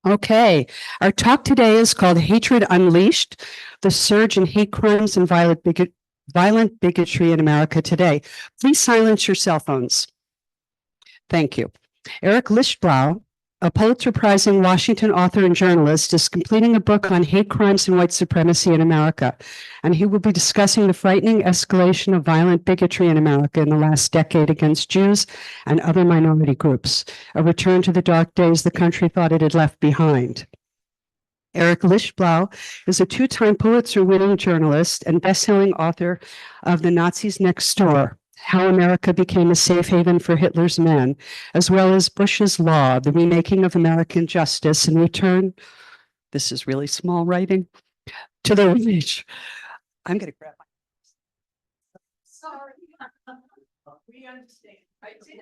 Okay, our talk today is called Hatred Unleashed, the Surge in Hate Crimes and Violent Bigotry in America Today. Please silence your cell phones. Thank you. Eric Lichtblau, a Pulitzer-winning Washington author and journalist, is completing a book on hate crimes and white supremacy in America, and he will be discussing the frightening escalation of violent bigotry in America in the last decade against Jews and other minority groups, a return to the dark days the country thought it had left behind. Eric Lichtblau is a two-time Pulitzer-winning journalist and best-selling author of The Nazis Next Door: How America Became a Safe Haven for Hitler's Men, as well as Bush's Law, the Remaking of American Justice and Return, this is really small writing, to the rich. I'm going to grab my. Sorry. We understand. I did.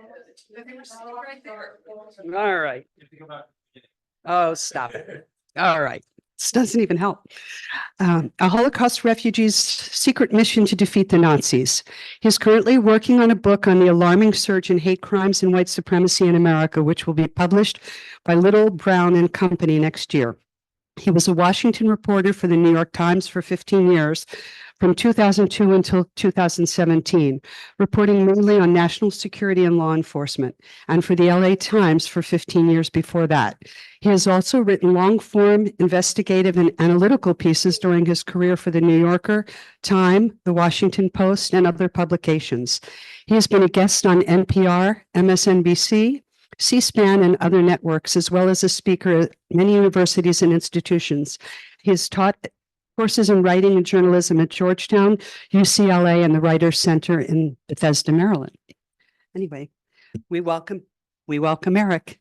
They were sitting right there. All right. Oh, stop it. All right. This doesn't even help. A Holocaust refugee's secret mission to defeat the Nazis. He's currently working on a book on the alarming surge in hate crimes and white supremacy in America, which will be published by Little, Brown and Company next year. He was a Washington reporter for the New York Times for 15 years, from 2002 until 2017, reporting mainly on national security and law enforcement, and for the LA Times for 15 years before that. He has also written long-form investigative and analytical pieces during his career for the New Yorker, Time, the Washington Post, and other publications. He has been a guest on NPR, MSNBC, C-SPAN, and other networks, as well as a speaker at many universities and institutions. He has taught courses in writing and journalism at Georgetown, UCLA, and the Writers Center in Bethesda, Maryland. Anyway, we welcome Eric.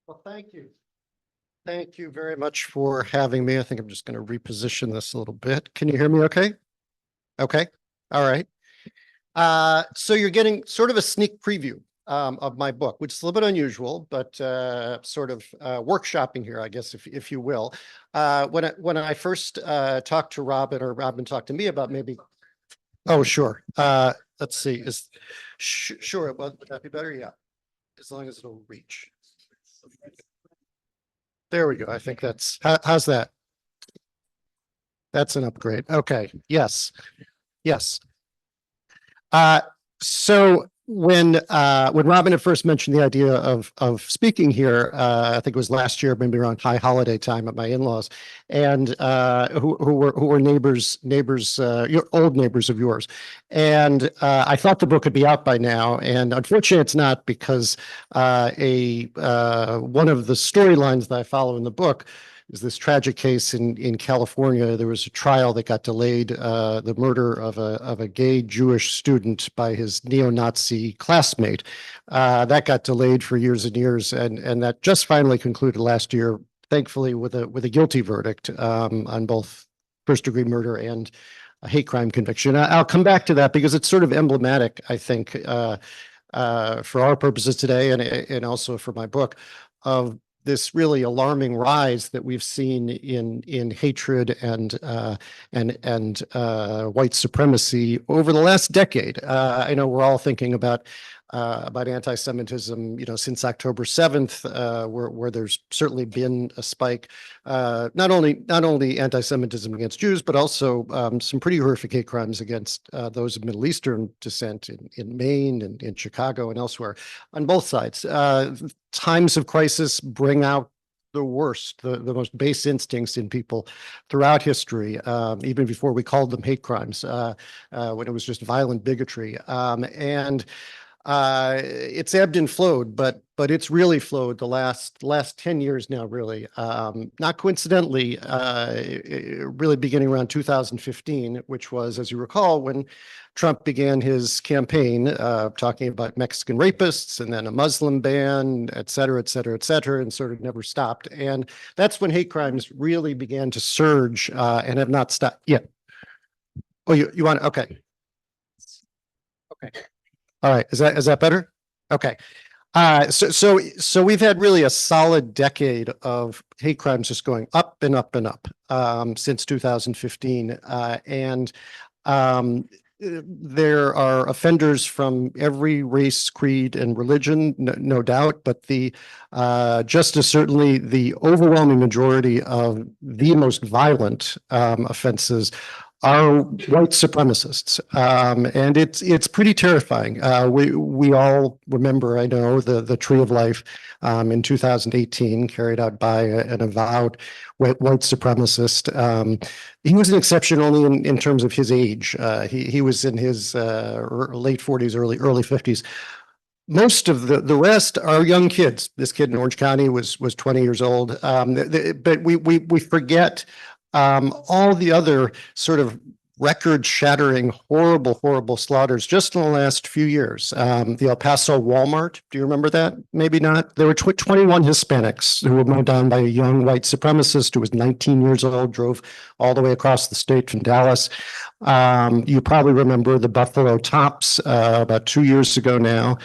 Well, thank you. Thank you very much for having me. I think I'm just going to reposition this a little bit. Can you hear me okay? Okay. All right. So you're getting sort of a sneak preview of my book, which is a little bit unusual, but sort of workshopping here, I guess, if you will. When I first talked to Robin, or Robin talked to me about maybe, oh, sure. Let's see. Sure. Would that be better? Yeah. As long as it'll reach. There we go. I think that's, how's that? That's an upgrade. Okay. Yes. Yes. So when Robin had first mentioned the idea of speaking here, I think it was last year, maybe around high holiday time at my in-laws, and who were neighbors, your old neighbors of yours, and I thought the book would be out by now, and unfortunately, it's not, because one of the storylines that I follow in the book is this tragic case in California. There was a trial that got delayed, the murder of a gay Jewish student by his neo-Nazi classmate. That got delayed for years and years, and that just finally concluded last year, thankfully, with a guilty verdict on both first-degree murder and a hate crime conviction. I'll come back to that because it's sort of emblematic, I think, for our purposes today, and also for my book, of this really alarming rise that we've seen in hatred and white supremacy over the last decade. I know we're all thinking about anti-Semitism, since October 7th, where there's certainly been a spike, not only anti-Semitism against Jews, but also some pretty horrific hate crimes against those of Middle Eastern descent in Maine and in Chicago and elsewhere on both sides. Times of crisis bring out the worst, the most base instincts in people throughout history, even before we called them hate crimes, when it was just violent bigotry. It's ebbed and flowed, but it's really flowed the last 10 years now, really. Not coincidentally, really beginning around 2015, which was, as you recall, when Trump began his campaign talking about Mexican rapists and then a Muslim ban, et cetera, et cetera, et cetera, and sort of never stopped. And that's when hate crimes really began to surge and have not stopped yet. Oh, you want, okay. Okay. All right. Is that better? Okay. So we've had really a solid decade of hate crimes just going up and up and up since 2015. there are offenders from every race, creed, and religion, no doubt, but just as certainly the overwhelming majority of the most violent offenses are white supremacists, and it's pretty terrifying. We all remember, I know, the Tree of Life in 2018, carried out by an avowed white supremacist. He was an exception only in terms of his age. He was in his late 40s, early 50s. Most of the rest are young kids. This kid in Orange County was 20 years old. But we forget all the other sort of record-shattering, horrible slaughters just in the last few years. The El Paso Walmart, do you remember that? Maybe not. There were 21 Hispanics who were mowed down by a young white supremacist who was 19 years old, drove all the way across the state from Dallas. You probably remember the Buffalo Tops about 2 years ago now,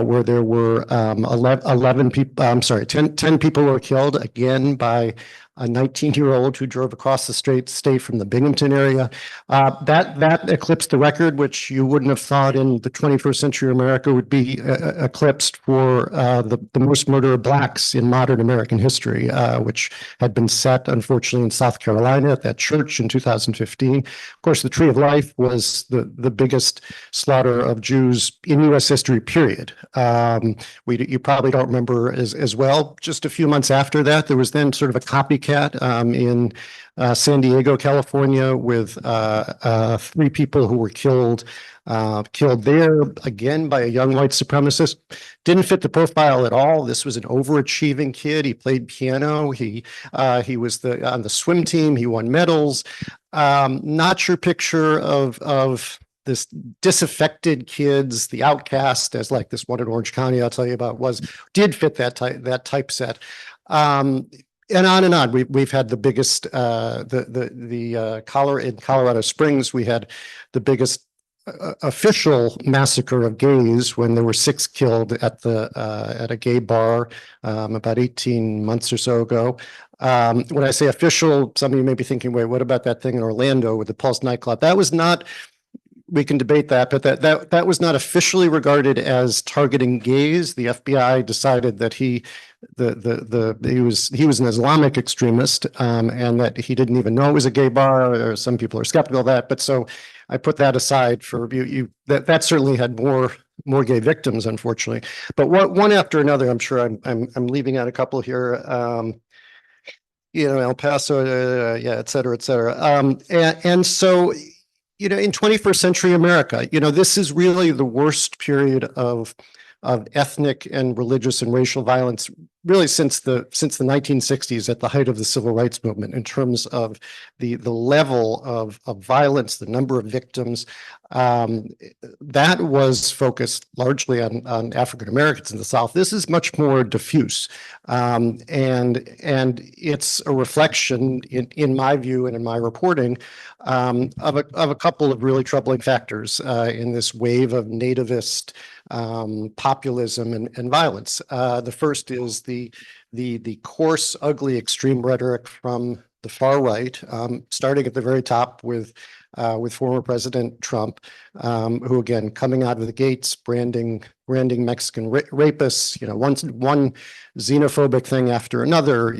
where there were 11 people, 10 people were killed, again by a 19-year-old who drove across the state from the Binghamton area. That eclipsed the record, which you wouldn't have thought in the 21st century America would be eclipsed for the most murder of Blacks in modern American history, which had been set, unfortunately, in South Carolina at that church in 2015. Of course, the Tree of Life was the biggest slaughter of Jews in U.S. history, period. You probably don't remember as well. Just a few months after that, there was then sort of a copycat in San Diego, California, with 3 people who were killed there again by a young white supremacist. Didn't fit the profile at all. This was an overachieving kid. He played piano. He was on the swim team. He won medals. Not your picture of this disaffected kids, the outcast, as like this one in Orange County I'll tell you about did fit that typeset. And on. We've had the biggest in Colorado Springs. We had the biggest official massacre of gays when there were 6 killed at a gay bar about 18 months or so ago. When I say official, some of you may be thinking, wait, what about that thing in Orlando with the Pulse nightclub? That was not. We can debate that, but that was not officially regarded as targeting gays. The FBI decided that he was an Islamic extremist, and that he didn't even know it was a gay bar. Or some people are skeptical of that, but so I put that aside for review. That certainly had more gay victims, unfortunately. But one after another, I'm sure I'm leaving out a couple here. El Paso, et cetera, et cetera. And so. In 21st century America, this is really the worst period of ethnic and religious and racial violence, really since the 1960s, at the height of the civil rights movement, in terms of the level of violence, the number of victims. That was focused largely on African Americans in the South. This is much more diffuse, and it's a reflection, in my view and in my reporting, of a couple of really troubling factors in this wave of nativist populism and violence. The first is the coarse, ugly, extreme rhetoric from the far right, starting at the very top with former President Trump, who again coming out of the gates branding Mexican rapists, one xenophobic thing after another,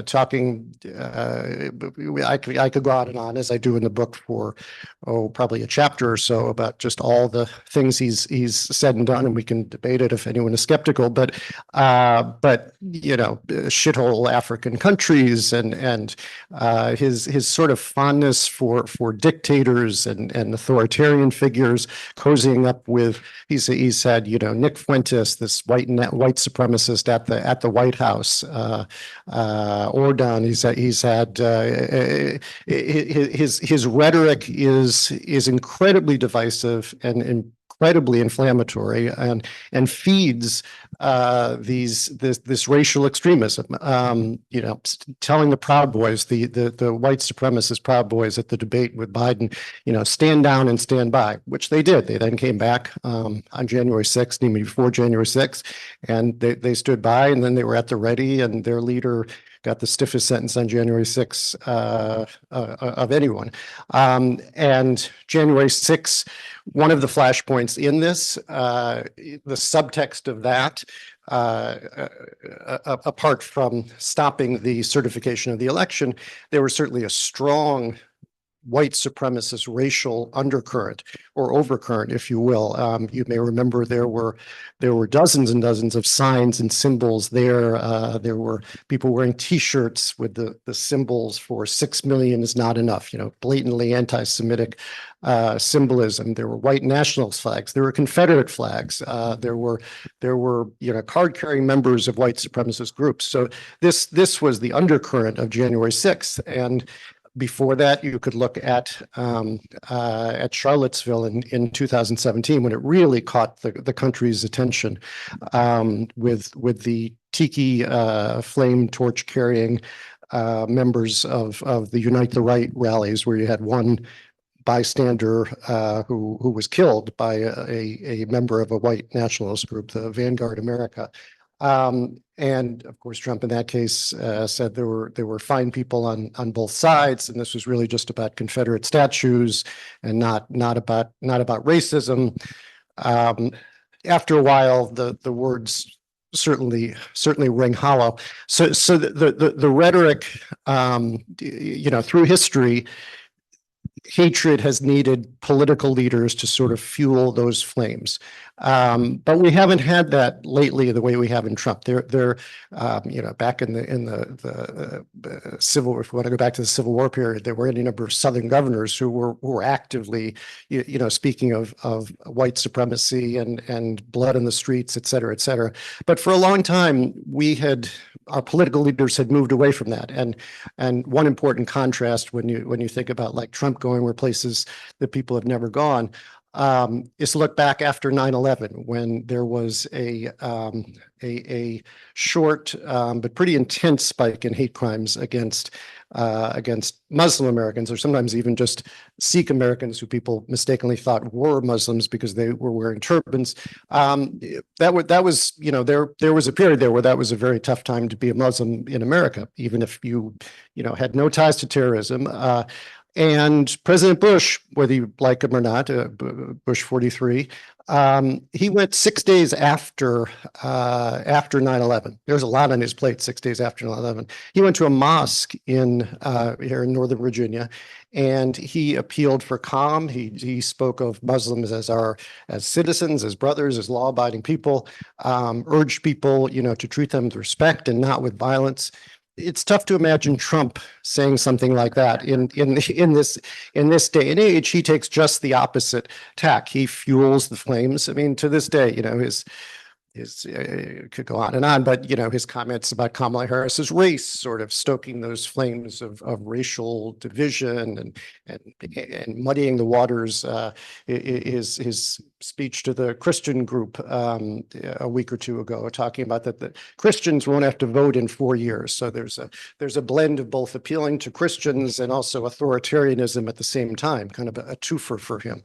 talking. I could go on and on, as I do in the book, for probably a chapter or so, about just all the things he's said and done, and we can debate it if anyone is skeptical. But shithole African countries and his sort of fondness for dictators and authoritarian figures, cozying up with. He's had Nick Fuentes, this white supremacist at the White House. Ordon. He's had his rhetoric is incredibly divisive and incredibly inflammatory, and feeds this racial extremism. Telling the Proud Boys, the white supremacist Proud Boys at the debate with Biden, stand down and stand by, which they did. They then came back on January 6th, before January 6th, and they stood by, and then they were at the ready, and their leader got the stiffest sentence on January 6th of anyone. And January 6th, one of the flashpoints in this, the subtext of that, apart from stopping the certification of the election, there was certainly a strong white supremacist racial undercurrent or overcurrent, if you will. You may remember there were dozens and dozens of signs and symbols there. There were people wearing T-shirts with the symbols for 6 million is not enough, blatantly anti-Semitic symbolism. There were white nationalist flags. There were Confederate flags. There were card-carrying members of white supremacist groups. So this was the undercurrent of January 6th. And before that, you could look at Charlottesville in 2017, when it really caught the country's attention, with the tiki flame torch carrying members of the Unite the Right rallies, where you had one bystander who was killed by a member of a white nationalist group, the Vanguard America. And of course, Trump in that case said there were fine people on both sides, and this was really just about Confederate statues and not about racism. After a while, the words certainly ring hollow. So the rhetoric, through history, hatred has needed political leaders to sort of fuel those flames. But we haven't had that lately the way we have in Trump. They're back in the civil, if we want to go back to the Civil War period, there were any number of Southern governors who were actively, speaking of white supremacy and blood in the streets, et cetera, et cetera. But for a long time, our political leaders had moved away from that. And one important contrast when you think about like Trump going where places that people have never gone, is to look back after 9/11, when there was a short but pretty intense spike in hate crimes against Muslim Americans, or sometimes even just Sikh Americans who people mistakenly thought were Muslims because they were wearing turbans. There was a period there where that was a very tough time to be a Muslim in America, even if you had no ties to terrorism. And President Bush, whether you like him or not, Bush 43, he went 6 days after 9/11. There's a lot on his plate 6 days after 9/11. He went to a mosque here in Northern Virginia, and he appealed for calm. He spoke of Muslims as citizens, as brothers, as law-abiding people, urged people, to treat them with respect and not with violence. It's tough to imagine Trump saying something like that in this day and age. He takes just the opposite tack. He fuels the flames. I mean, to this day, his could go on and on, but his comments about Kamala Harris's race, sort of stoking those flames of racial division and muddying the waters. His speech to the Christian group a week or two ago, talking about that the Christians won't have to vote in 4 years. So there's a blend of both appealing to Christians and also authoritarianism at the same time, kind of a twofer for him.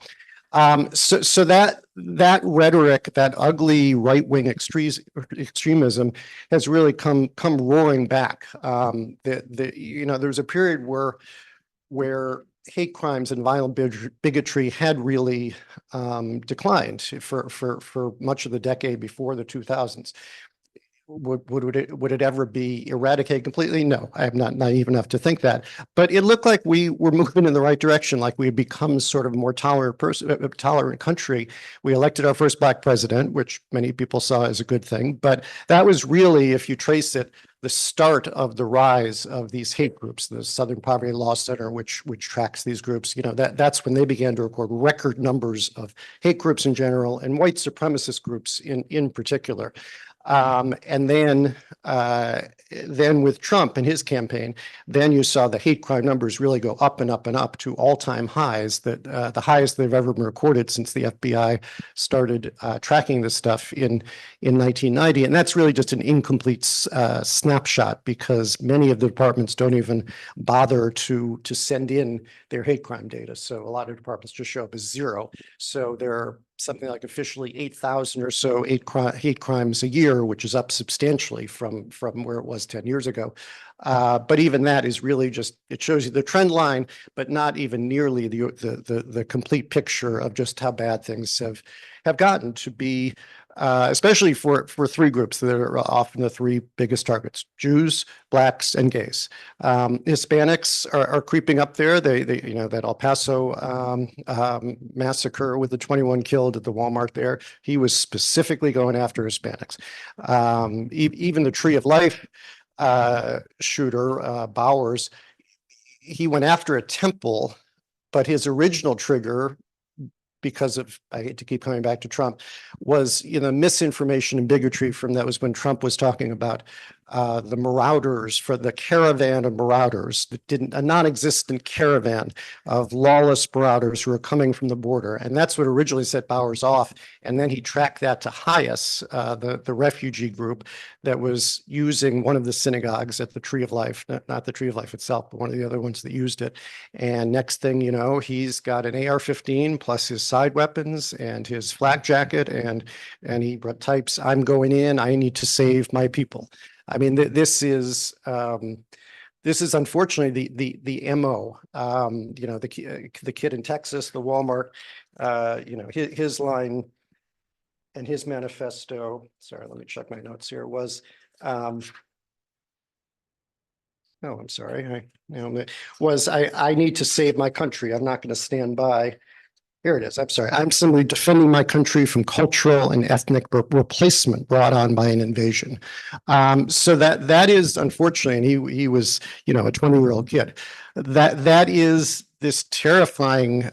So that rhetoric, that ugly right-wing extremism, has really come roaring back. There was a period where hate crimes and violent bigotry had really declined for much of the decade before the 2000s. Would it ever be eradicated completely? No, I am not naive enough to think that. But it looked like we were moving in the right direction, like we had become sort of a more tolerant country. We elected our first Black president, which many people saw as a good thing. But that was really, if you trace it, the start of the rise of these hate groups. The Southern Poverty Law Center, which tracks these groups, that's when they began to record record numbers of hate groups in general and white supremacist groups in particular. And then with Trump and his campaign, then you saw the hate crime numbers really go up and up and up to all-time highs, that the highest they've ever been recorded since the FBI started tracking this stuff in 1990. And that's really just an incomplete snapshot, because many of the departments don't even bother to send in their hate crime data. So a lot of departments just show up as zero. So there something like officially 8,000 or so hate crimes a year, which is up substantially from where it was 10 years ago. But even that is really just, it shows you the trend line, but not even nearly the complete picture of just how bad things have gotten to be, especially for three groups that are often the three biggest targets: Jews, blacks, and gays. Hispanics are creeping up there. They that El Paso massacre with the 21 killed at the Walmart there, he was specifically going after Hispanics. Even the Tree of Life shooter, Bowers, he went after a temple, but his original trigger, because of, I hate to keep coming back to Trump, was misinformation and bigotry from that was when Trump was talking about the marauders, for the caravan of marauders that a non-existent caravan of lawless marauders who are coming from the border. And that's what originally set Bowers off. And then he tracked that to Hayas, the refugee group that was using one of the synagogues at the Tree of Life, not the Tree of Life itself, but one of the other ones that used it. And next thing you know, he's got an AR-15 plus his side weapons and his flak jacket, and he types, "I'm going in, I need to save my people." I mean, this is unfortunately the MO. The kid in Texas, the Walmart, his line and his manifesto. Sorry, let me check my notes here. Was oh, I'm sorry. I need to save my country. I'm not going to stand by. Here it is. I'm sorry. I'm simply defending my country from cultural and ethnic replacement brought on by an invasion. So that is unfortunately, and he was, a 20-year-old kid. That is this terrifying,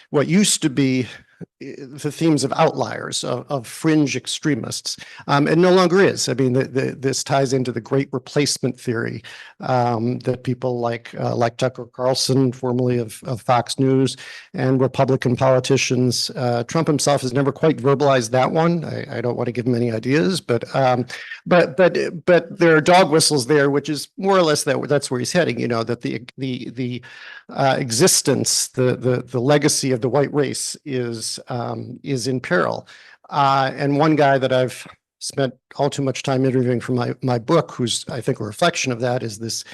what used to be the themes of outliers, of fringe extremists, and no longer is. I mean, this ties into the great replacement theory that people like Tucker Carlson, formerly of Fox News, and Republican politicians. Trump himself has never quite verbalized that one. I don't want to give him any ideas, but there are dog whistles there, which is more or less that's where he's heading. That the existence, the legacy of the white race is in peril. And one guy that I've spent all too much time interviewing for my book, who's I think a reflection of that, is this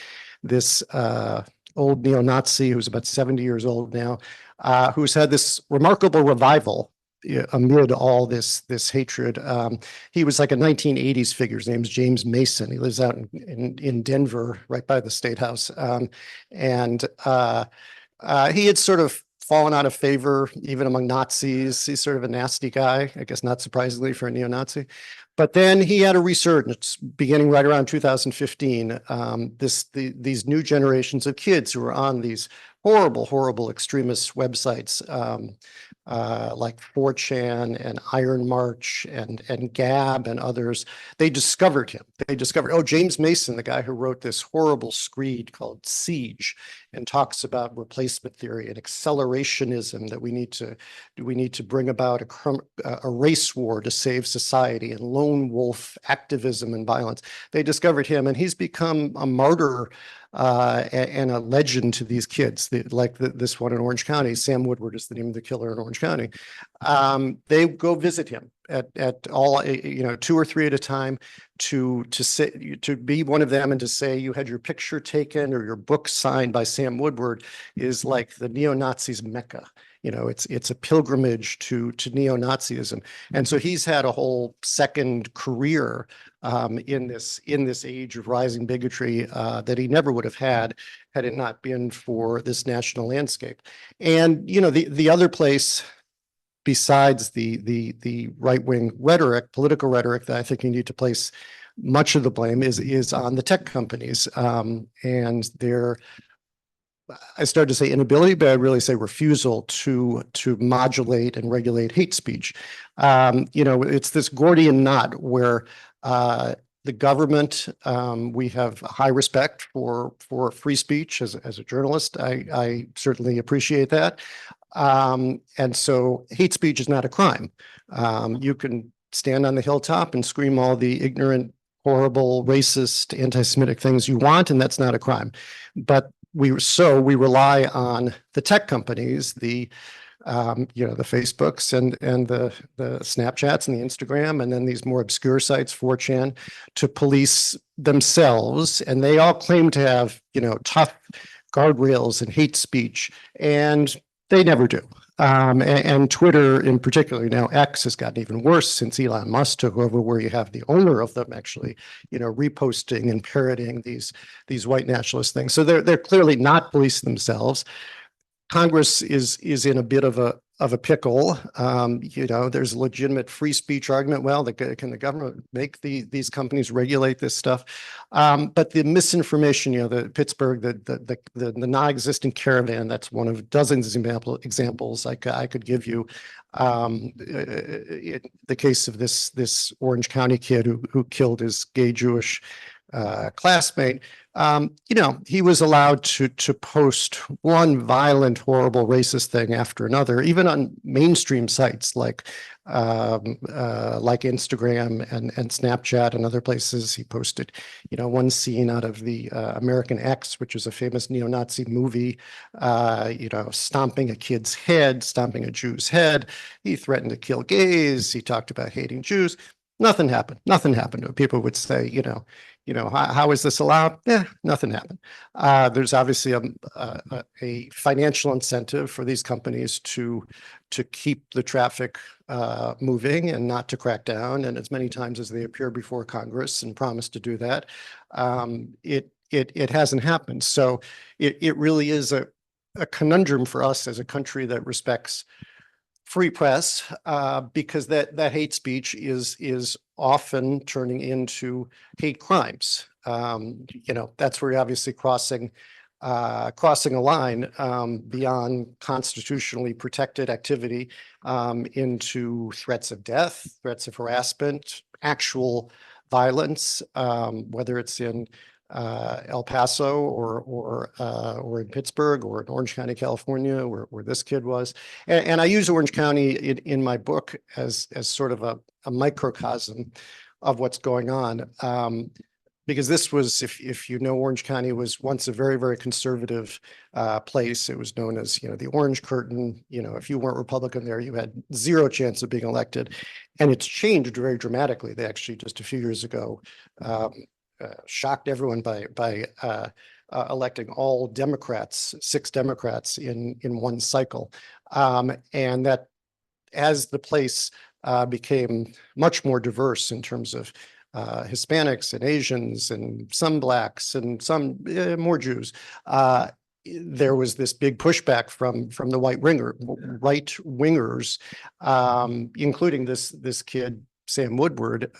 old neo-Nazi who's about 70 years old now, who's had this remarkable revival amid all this hatred. He was like a 1980s figure. His name's James Mason. He lives out in Denver, right by the State House. And he had sort of fallen out of favor even among Nazis. He's sort of a nasty guy, I guess, not surprisingly for a neo-Nazi. But then he had a resurgence beginning right around 2015. These new generations of kids who are on these horrible extremist websites, like 4chan and Iron March and Gab and others, they discovered him. They discovered, James Mason, the guy who wrote this horrible screed called Siege, and talks about replacement theory and accelerationism, that we need to bring about a race war to save society, and lone wolf activism and violence. They discovered him, and he's become a martyr and a legend to these kids, like this one in Orange County. Sam Woodward is the name of the killer in Orange County. They go visit him at all, 2 or 3 at a time, to be one of them, and to say you had your picture taken or your book signed by Sam Woodward is like the neo-Nazis' Mecca. It's a pilgrimage to neo-Nazism. And so he's had a whole second career in this age of rising bigotry that he never would have had it not been for this national landscape. And the other place besides the right-wing rhetoric, political rhetoric, that I think you need to place much of the blame is on the tech companies and their, I started to say inability, but I'd really say refusal to modulate and regulate hate speech. It's this Gordian knot where the government, we have high respect for free speech as a journalist. I certainly appreciate that. And so hate speech is not a crime. You can stand on the hilltop and scream all the ignorant, horrible, racist, anti-Semitic things you want, and that's not a crime. But we rely on the tech companies, the the Facebooks and the Snapchats and the Instagram, and then these more obscure sites, 4chan, to police themselves. And they all claim to have, tough guardrails and hate speech, and they never do. And Twitter in particular, now X, has gotten even worse since Elon Musk took over, where you have the owner of them actually, reposting and parroting these white nationalist things. So they're clearly not policing themselves. Congress is in a bit of a pickle. There's a legitimate free speech argument. Well, can the government make these companies regulate this stuff? But the misinformation, the Pittsburgh, the non-existent caravan, that's one of dozens of examples I could give you. The case of this Orange County kid who killed his gay Jewish classmate. He was allowed to post one violent, horrible, racist thing after another, even on mainstream sites like Instagram and Snapchat and other places. He posted, one scene out of the American X, which is a famous neo-Nazi movie, stomping a kid's head, stomping a Jew's head. He threatened to kill gays. He talked about hating Jews. Nothing happened. Nothing happened. People would say, how is this allowed? Yeah, nothing happened. There's obviously a financial incentive for these companies to keep the traffic moving and not to crack down. And as many times as they appear before Congress and promise to do that, it hasn't happened. So it really is a conundrum for us as a country that respects free press, because that hate speech is often turning into hate crimes. That's where you're obviously crossing a line beyond constitutionally protected activity into threats of death, threats of harassment, actual violence, whether it's in El Paso or in Pittsburgh or in Orange County, California, where this kid was. And I use Orange County in my book as sort of a microcosm of what's going on. Because this was, if Orange County was once a very, very conservative place. It was known as, the Orange Curtain. If you weren't Republican there, you had zero chance of being elected. And it's changed very dramatically. They actually just a few years ago shocked everyone by electing all Democrats, 6 Democrats in one cycle. And that as the place became much more diverse in terms of Hispanics and Asians and some Blacks and some more Jews, there was this big pushback from the right wingers, including this kid, Sam Woodward,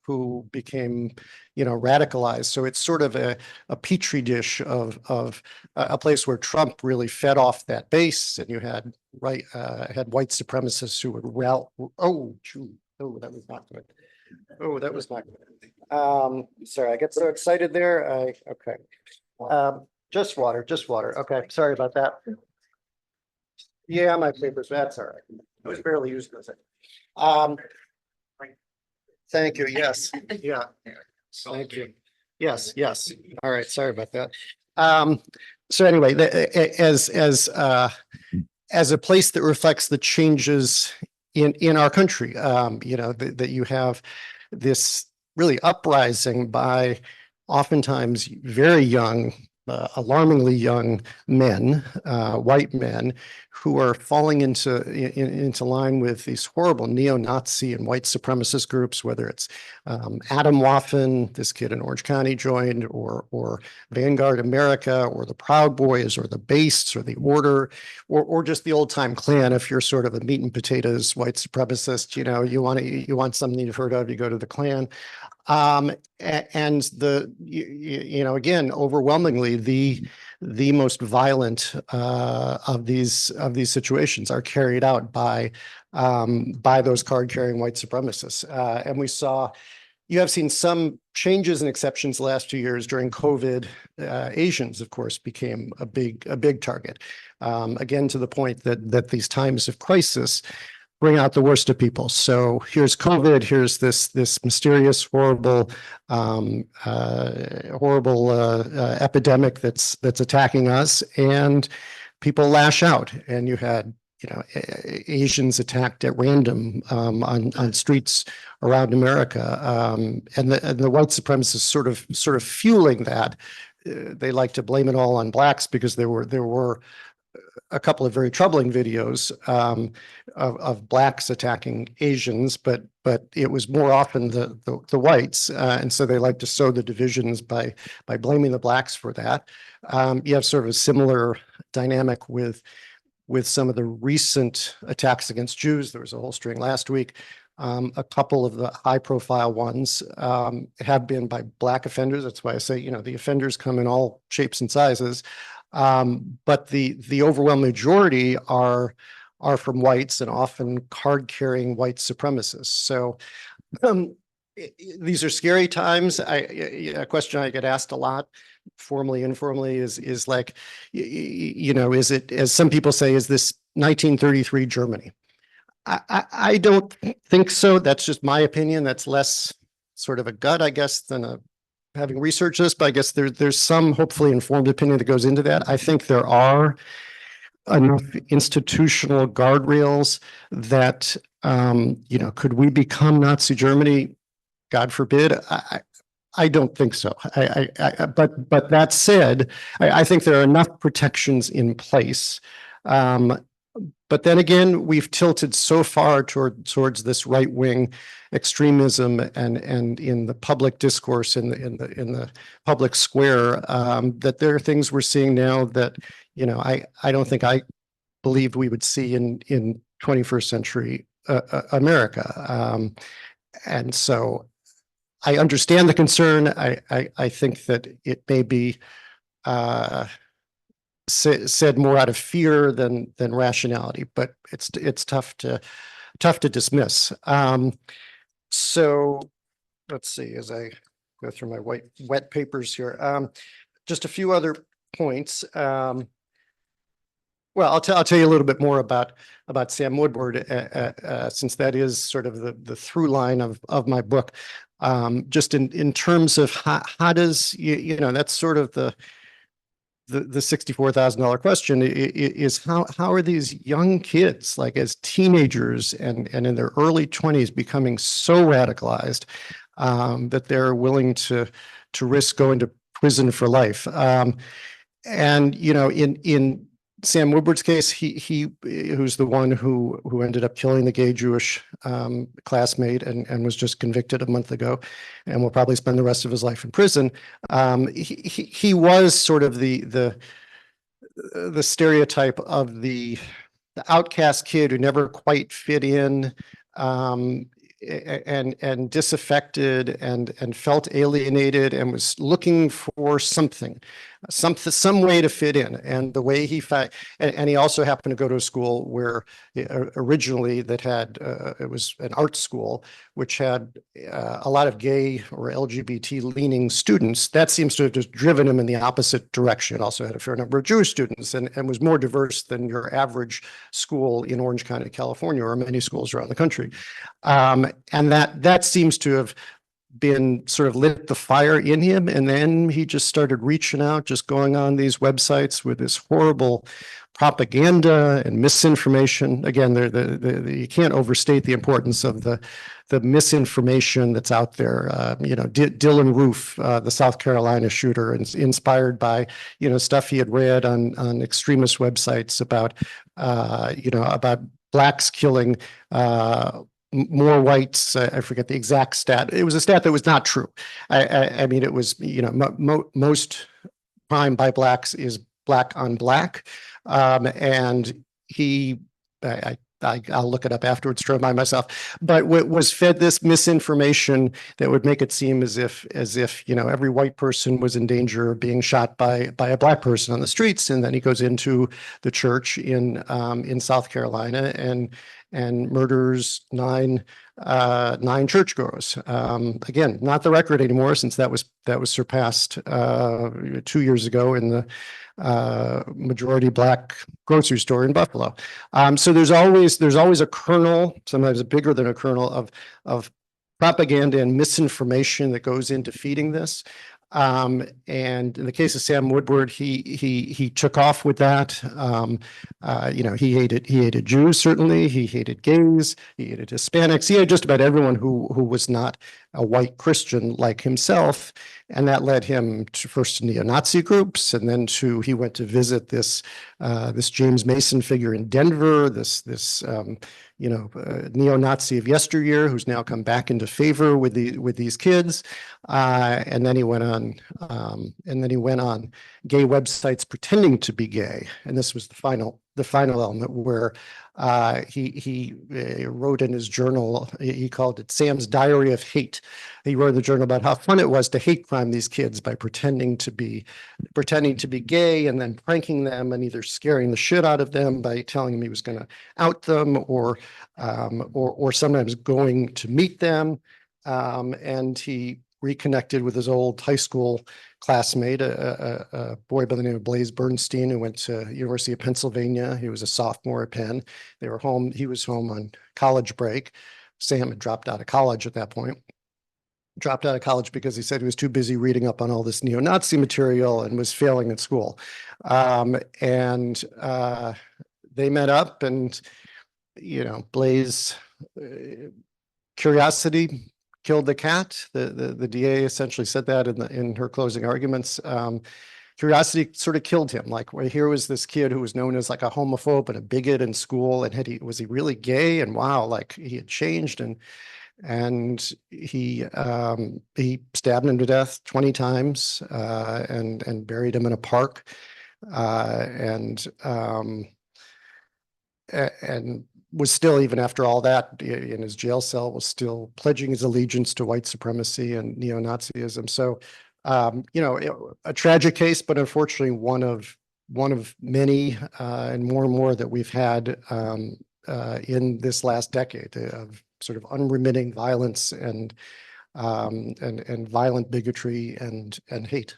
who became, radicalized. So it's sort of a petri dish of a place where Trump really fed off that base, and you had white supremacists who would that was not good. Oh, that was not good. Sorry, I get so excited there. Okay. Just water. Okay, sorry about that. Yeah, my papers. That's all right. I was barely using this. Thank you. Yes. Yeah. Thank you. Yes. All right. Sorry about that. So anyway, as a place that reflects the changes in our country, that you have this really uprising by oftentimes very young, alarmingly young men, white men, who are falling into line with these horrible neo-Nazi and white supremacist groups, whether it's Adam Waffen, this kid in Orange County joined, or Vanguard America, or the Proud Boys, or the Bastes, or the Order, or just the old time Klan. If you're sort of a meat and potatoes white supremacist, you want something you've heard of, you go to the Klan. And again, overwhelmingly, the most violent of these situations are carried out by those card-carrying white supremacists. And you have seen some changes and exceptions the last 2 years. During COVID. Asians, of course, became a big target. Again, to the point that these times of crisis bring out the worst of people. So here's COVID. Here's this mysterious, horrible epidemic that's attacking us, and people lash out. And you had Asians attacked at random on streets around America, and the white supremacists sort of fueling that. They like to blame it all on blacks because there were a couple of very troubling videos of blacks attacking Asians, but it was more often the whites, and so they like to sow the divisions by blaming the blacks for that. You have sort of a similar dynamic with some of the recent attacks against Jews. There was a whole string last week. A couple of the high-profile ones have been by black offenders. That's why I say, the offenders come in all shapes and sizes. But the overwhelming majority are from whites and often card-carrying white supremacists. So these are scary times. A question I get asked a lot, formally, informally, is like, is it, as some people say, is this 1933 Germany? I don't think so. That's just my opinion. That's less sort of a gut, I guess, than having researched this, but I guess there's some hopefully informed opinion that goes into that. I think there are enough institutional guardrails that, could we become Nazi Germany? God forbid. I don't think so. But that said, I think there are enough protections in place. But then again, we've tilted so far towards this right-wing extremism and in the public discourse in the public square, that there are things we're seeing now that I don't think I believed we would see in 21st century America. And so I understand the concern. I think that it may be said more out of fear than rationality, but it's tough to dismiss. So let's see, as I go through my wet papers here, just a few other points. Well, I'll tell you a little bit more about Sam Woodward, since that is sort of the through line of my book. Just in terms of how does that's sort of the $64,000 question is how are these young kids, like as teenagers and in their early 20s, becoming so radicalized that they're willing to risk going to prison for life? And in Sam Woodward's case, he who's the one who ended up killing the gay Jewish classmate and was just convicted a month ago, and will probably spend the rest of his life in prison. He was sort of the stereotype of the outcast kid who never quite fit in, and disaffected and felt alienated and was looking for some way to fit in. And the way and he also happened to go to a school where originally that had it was an art school which had a lot of gay or LGBT leaning students. That seems to have just driven him in the opposite direction. It also had a fair number of Jewish students and was more diverse than your average school in Orange County, California, or many schools around the country. And that seems to have been sort of lit the fire in him. And then he just started reaching out, just going on these websites with this horrible propaganda and misinformation. Again, you can't overstate the importance of the misinformation that's out there. Dylan Roof, the South Carolina shooter, inspired by stuff he had read on extremist websites about blacks killing more whites. I forget the exact stat. It was a stat that was not true. I mean, it was most crime by blacks is black on black, and I'll look it up afterwards to remind myself, but was fed this misinformation that would make it seem as if every white person was in danger of being shot by a black person on the streets. And then he goes into the church in South Carolina and murders nine churchgoers. Again, not the record anymore, since that was surpassed 2 years ago in the majority black grocery store in Buffalo. So there's always a kernel, sometimes bigger than a kernel, of propaganda and misinformation that goes into feeding this. And in the case of Sam Woodward, he took off with that. He hated Jews, certainly. He hated gays. He hated Hispanics. He hated just about everyone who was not a white Christian like himself. And that led him to first to neo-Nazi groups, and then he went to visit this James Mason figure in Denver, this neo-Nazi of yesteryear who's now come back into favor with these kids. And then he went on gay websites pretending to be gay. And this was the final element where he wrote in his journal, he called it Sam's Diary of Hate. He wrote in the journal about how fun it was to hate crime these kids by pretending to be gay and then pranking them and either scaring the shit out of them by telling them he was going to out them or sometimes going to meet them. And he reconnected with his old high school classmate, a boy by the name of Blaze Bernstein, who went to University of Pennsylvania. He was a sophomore at Penn. They were home. He was home on college break. Sam had dropped out of college at that point. Dropped out of college because he said he was too busy reading up on all this neo-Nazi material and was failing at school. They met up, and Blaze curiosity killed the cat. The DA essentially said that in her closing arguments. Curiosity sort of killed him. Like, well, here was this kid who was known as like a homophobe and a bigot in school, and was he really gay? And wow, like he had changed, and he stabbed him to death 20 times and buried him in a park, and was still, even after all that, in his jail cell, was still pledging his allegiance to white supremacy and neo-Nazism. So, a tragic case, but unfortunately one of many, and more that we've had in this last decade of sort of unremitting violence and violent bigotry and hate.